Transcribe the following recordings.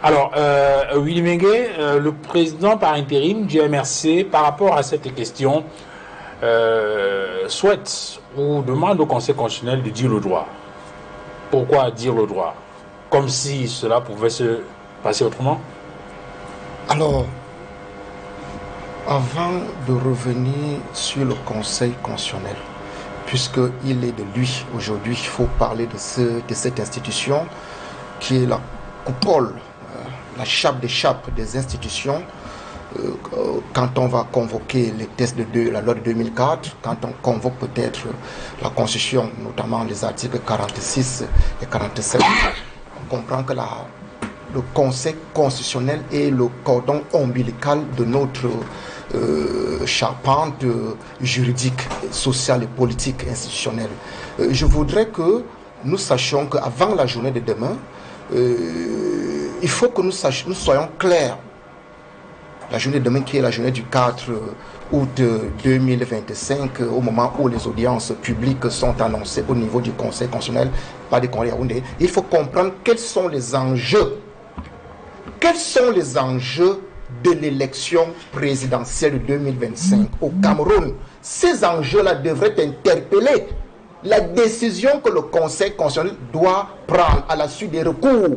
Alors, Willy Mengue, le président par intérim du MRC, par rapport à cette question, souhaite ou demande au Conseil constitutionnel de dire le droit. Pourquoi dire le droit? Comme si cela pouvait se passer autrement? Alors, avant de revenir sur le Conseil constitutionnel, puisqu'il est de lui aujourd'hui, il faut parler de cette institution qui est la coupole, la chape des chapes des institutions. Quand on va convoquer les textes de la loi de 2004, quand on convoque peut-être la Constitution, notamment les articles 46 et 47, on comprend que le Conseil constitutionnel est le cordon ombilical de notre charpente juridique, sociale et politique institutionnelle. Je voudrais que nous sachions qu'avant la journée de demain, il faut que nous soyons clairs. La journée de demain qui est la journée du 4 août 2025, au moment où les audiences publiques sont annoncées au niveau du Conseil constitutionnel par des congrès Yaoundé, il faut comprendre quels sont les enjeux. Quels sont les enjeux de l'élection présidentielle de 2025 au Cameroun? Ces enjeux-là devraient interpeller la décision que le Conseil constitutionnel doit prendre à la suite des recours,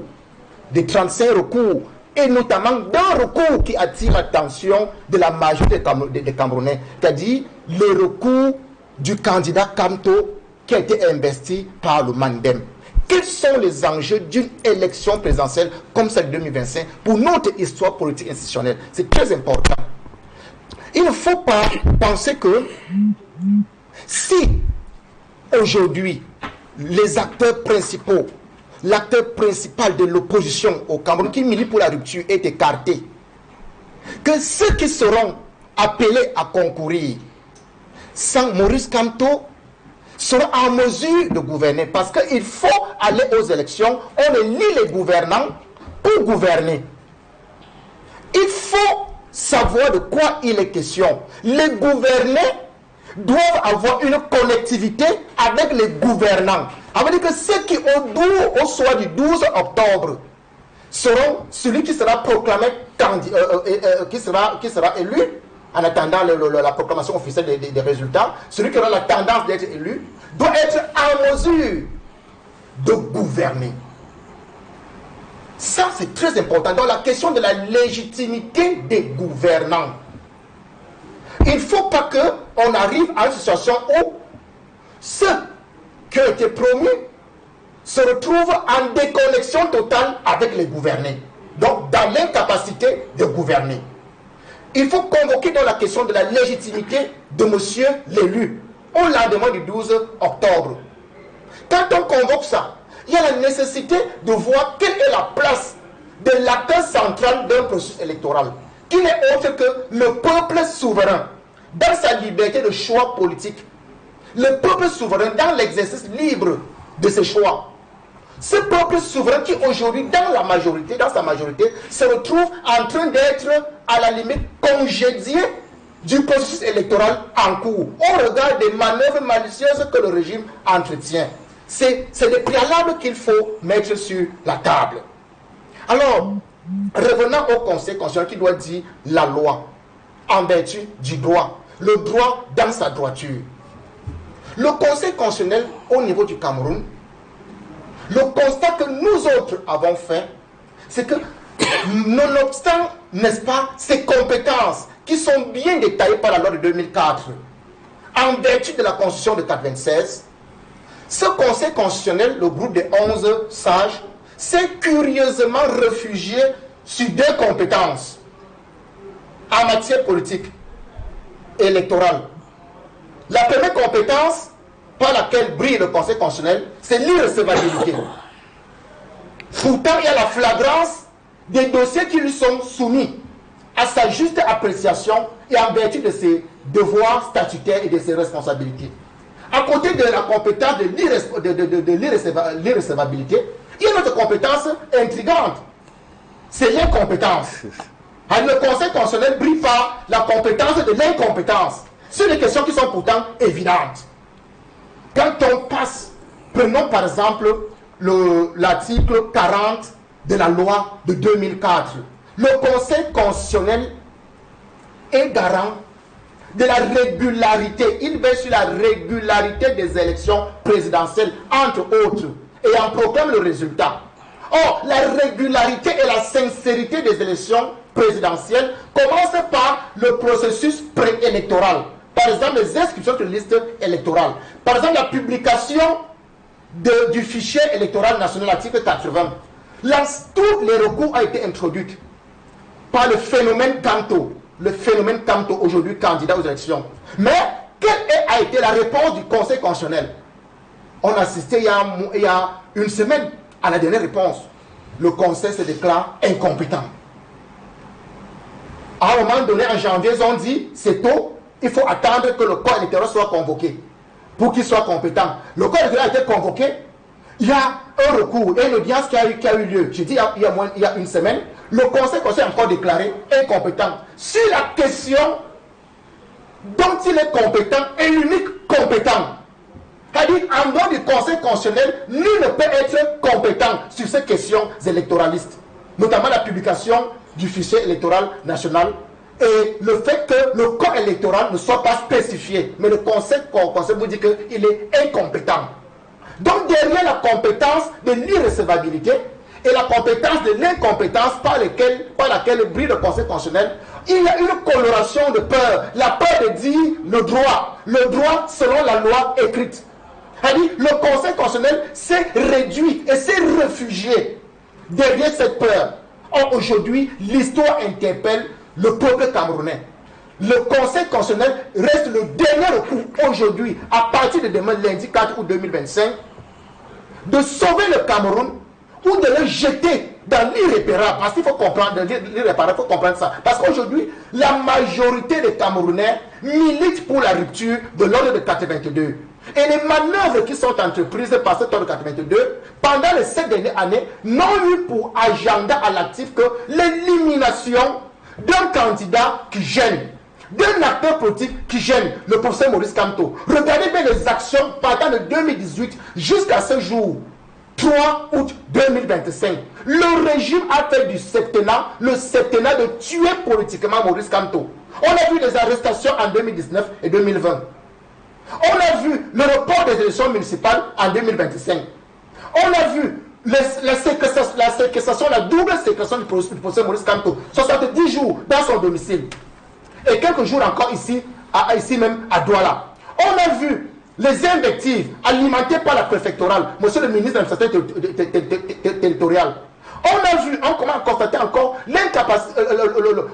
des 35 recours, et notamment d'un recours qui attire l'attention de la majorité des Camerounais, c'est-à-dire le recours du candidat Kamto qui a été investi par le Mandem. Quels sont les enjeux d'une élection présidentielle comme celle de 2025 pour notre histoire politique institutionnelle? C'est très important. Il ne faut pas penser que si aujourd'hui les acteurs principaux, l'acteur principal de l'opposition au Cameroun qui milite pour la rupture est écarté, que ceux qui seront appelés à concourir sans Maurice Kamto seront en mesure de gouverner, parce qu'il faut aller aux élections, on élit les gouvernants pour gouverner. Il faut savoir de quoi il est question. Les gouvernés doivent avoir une connectivité avec les gouvernants. Ça veut dire que ceux qui au soir du 12 octobre seront celui qui sera proclamé qui sera élu en attendant la proclamation officielle des résultats. Celui qui aura la tendance d'être élu doit être en mesure de gouverner. Ça, c'est très important. Dans la question de la légitimité des gouvernants, il ne faut pas qu'on arrive à une situation où ceux qui ont été promus se retrouvent en déconnexion totale avec les gouvernés. Donc, dans l'incapacité de gouverner. Il faut convoquer dans la question de la légitimité de monsieur l'élu au lendemain du 12 octobre. Quand on convoque ça, il y a la nécessité de voir quelle est la place de l'acteur central d'un processus électoral, qui n'est autre que le peuple souverain, dans sa liberté de choix politique. Le peuple souverain dans l'exercice libre de ses choix. Ce peuple souverain qui aujourd'hui, dans sa majorité, se retrouve en train d'être à la limite congédié du processus électoral en cours, au regard des manœuvres malicieuses que le régime entretient. C'est des préalables qu'il faut mettre sur la table. Alors, revenons au Conseil constitutionnel qui doit dire la loi en vertu du droit, le droit dans sa droiture. Le Conseil constitutionnel au niveau du Cameroun, le constat que nous autres avons fait, c'est que nonobstant, n'est-ce pas, ces compétences qui sont bien détaillées par la loi de 2004, en vertu de la Constitution de 1996, ce Conseil constitutionnel, le groupe des 11 sages, s'est curieusement réfugié sur deux compétences en matière politique électorale. La première compétence par laquelle brille le Conseil constitutionnel, c'est l'irrecevabilité. Pourtant, il y a la flagrance des dossiers qui lui sont soumis à sa juste appréciation et en vertu de ses devoirs statutaires et de ses responsabilités. À côté de la compétence de l'irrecevabilité, il y a une autre compétence intrigante. C'est l'incompétence. Le Conseil constitutionnel brille par la compétence de l'incompétence sur des questions qui sont pourtant évidentes. Quand on passe, prenons par exemple l'article 40 de la loi de 2004. Le Conseil constitutionnel est garant de la régularité. Il veille sur la régularité des élections présidentielles, entre autres, et en proclame le résultat. Or, la régularité et la sincérité des élections présidentielles commencent par le processus préélectoral. Par exemple, les inscriptions sur liste électorale. Par exemple, la publication du fichier électoral national, article 80. Là, tous les recours ont été introduits par le phénomène Camto. Le phénomène Camto, aujourd'hui candidat aux élections. Mais, quelle a été la réponse du Conseil constitutionnel? On a assisté il y a une semaine à la dernière réponse. Le Conseil se déclare incompétent. À un moment donné, en janvier, ils ont dit, c'est tôt, il faut attendre que le corps électoral soit convoqué pour qu'il soit compétent. Le corps électoral a été convoqué, il y a un recours et une audience qui a eu lieu. J'ai dit il y a une semaine, le Conseil a encore déclaré incompétent. Sur la question dont il est compétent et l'unique compétent, c'est-à-dire en dehors du Conseil constitutionnel, nul ne peut être compétent sur ces questions électoralistes, notamment la publication du fichier électoral national et le fait que le corps électoral ne soit pas spécifié. Mais le Conseil vous dit qu'il est incompétent. Donc derrière la compétence de l'irrecevabilité et la compétence de l'incompétence par laquelle brille le Conseil constitutionnel, il y a une coloration de peur. La peur de dire le droit selon la loi écrite. C'est-à-dire, le Conseil constitutionnel s'est réduit et s'est réfugié derrière cette peur. Or, aujourd'hui, l'histoire interpelle le peuple camerounais. Le Conseil constitutionnel reste le dernier recours aujourd'hui, à partir de demain, lundi 4 août 2025, de sauver le Cameroun ou de le jeter dans l'irréparable. Parce qu'il faut comprendre, l'irréparable, il faut comprendre ça. Parce qu'aujourd'hui, la majorité des Camerounais militent pour la rupture de l'ordre de 82. Et les manœuvres qui sont entreprises par cet ordre de 82, pendant les 7 dernières années, n'ont eu pour agenda à l'actif que l'élimination d'un candidat qui gêne, d'un acteur politique qui gêne, le professeur Maurice Kamto. Regardez bien les actions partant de 2018 jusqu'à ce jour, 3 août 2025. Le régime a fait du septennat, le septennat de tuer politiquement Maurice Kamto. On a vu les arrestations en 2019 et 2020. On a vu le report des élections municipales en 2025. On a vu la séquestration, la double séquestration du professeur Maurice Kamto, 70 jours dans son domicile. Et quelques jours encore ici même à Douala. On a vu les invectives alimentées par la préfectorale, monsieur le ministre de l'administration territoriale. On a vu, on a constaté encore l'incapacité,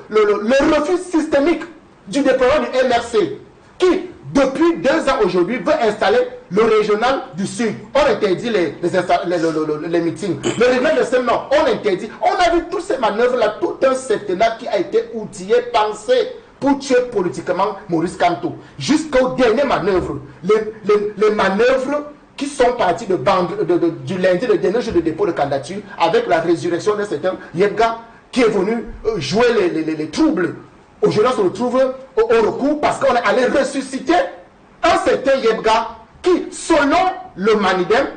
le refus systémique du déploiement du MRC, qui, depuis 2 ans aujourd'hui, veut installer le régional du Sud. On interdit les meetings. Le régional de Semnon, on interdit. On a vu toutes ces manœuvres-là, tout un septennat qui a été outillé, pensé pour tuer politiquement Maurice Kamto. Jusqu'aux dernières manœuvres. Les manœuvres qui sont parties du lundi, le dernier jour de dépôt de candidature, avec la résurrection d'un certain Yebga, qui est venu jouer les troubles. Aujourd'hui, on se retrouve au recours parce qu'on est allé ressusciter un certain Yebga qui, selon le Manidem,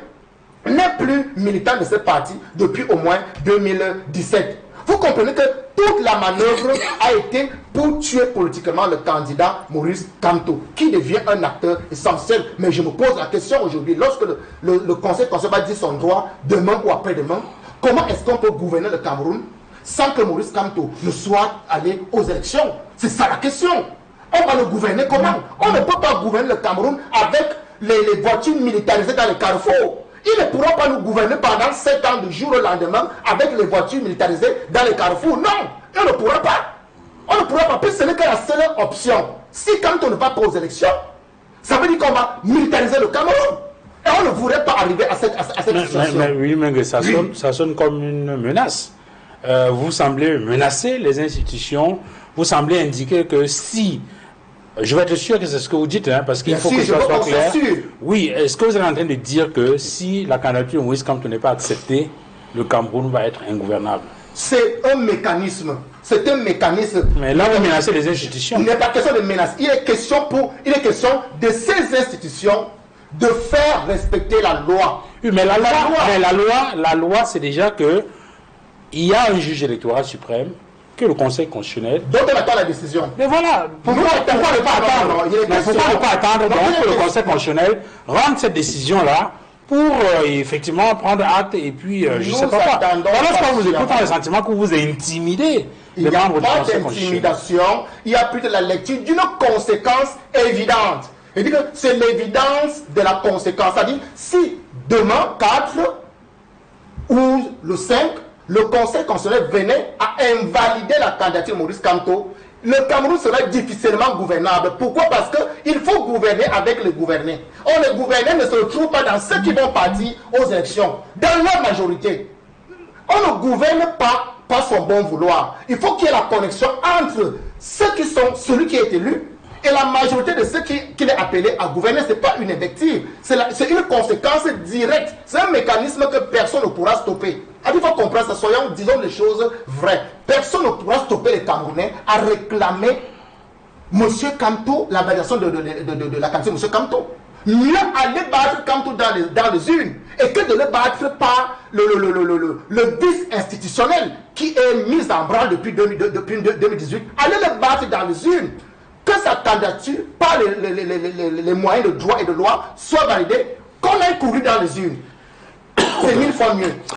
n'est plus militant de ce parti depuis au moins 2017. Vous comprenez que toute la manœuvre a été pour tuer politiquement le candidat Maurice Kamto, qui devient un acteur essentiel. Mais je me pose la question aujourd'hui, lorsque le Conseil constitutionnel va dire son droit demain ou après-demain, comment est-ce qu'on peut gouverner le Cameroun sans que Maurice Kamto ne soit allé aux élections? C'est ça la question. On va le gouverner comment? On ne peut pas gouverner le Cameroun avec les voitures militarisées dans les carrefours. Ils ne pourront pas nous gouverner pendant 7 ans du jour au lendemain avec les voitures militarisées dans les carrefours. Non, on ne pourra pas. On ne pourra pas, puisque ce n'est que la seule option. Si quand on ne va pas aux élections, ça veut dire qu'on va militariser le Cameroun. Et on ne voudrait pas arriver à cette situation. Mais ça sonne comme une menace. Vous semblez menacer les institutions. Vous semblez indiquer que si... Je vais être sûr que c'est ce que vous dites, hein, parce qu'il faut que ça soit clair. Oui, est-ce que vous êtes en train de dire que si la candidature Maurice Kamto n'est pas acceptée, le Cameroun va être ingouvernable? C'est un mécanisme. C'est un mécanisme. Mais là, vous menacez les institutions. Il n'est pas question de menace. Il est question de ces institutions de faire respecter la loi. Oui, mais la loi, c'est déjà que il y a un juge électoral suprême, que le Conseil constitutionnel. Donc on attend la décision. Mais voilà, pourquoi ne pas attendre? Pourquoi ne pas attendre donc que le Conseil constitutionnel rende cette décision-là pour effectivement prendre acte et puis je ne sais pas quoi. Lorsqu'on vous écoute, on a le sentiment que vous intimidez les membres du Conseil constitutionnel. Il y a plus de la lecture d'une conséquence évidente. Il dit que c'est l'évidence de la conséquence. C'est-à-dire, si demain, 4 ou le 5, le Conseil constitutionnel venait à invalider la candidature de Maurice Kamto, le Cameroun serait difficilement gouvernable. Pourquoi? Parce qu'il faut gouverner avec les gouvernés. Or, les gouvernés ne se retrouvent pas dans ceux qui vont partir aux élections, dans leur majorité. On ne gouverne pas par son bon vouloir. Il faut qu'il y ait la connexion entre ceux qui sont, celui qui est élu et la majorité de ceux qu'il est appelé à gouverner. Ce n'est pas une invective, c'est une conséquence directe. C'est un mécanisme que personne ne pourra stopper. Il faut comprendre ça, disons les choses vraies. Personne ne pourra stopper les Camerounais à réclamer M. Kamto, la validation de la candidature de M. Kamto. Mieux aller battre Kamto dans les urnes et que de le battre par le vice institutionnel qui est mis en branle depuis 2018. Allez le battre dans les urnes. Que sa candidature, par les moyens de droit et de loi, soit validée, qu'on aille courir dans les urnes. C'est 1000 fois mieux.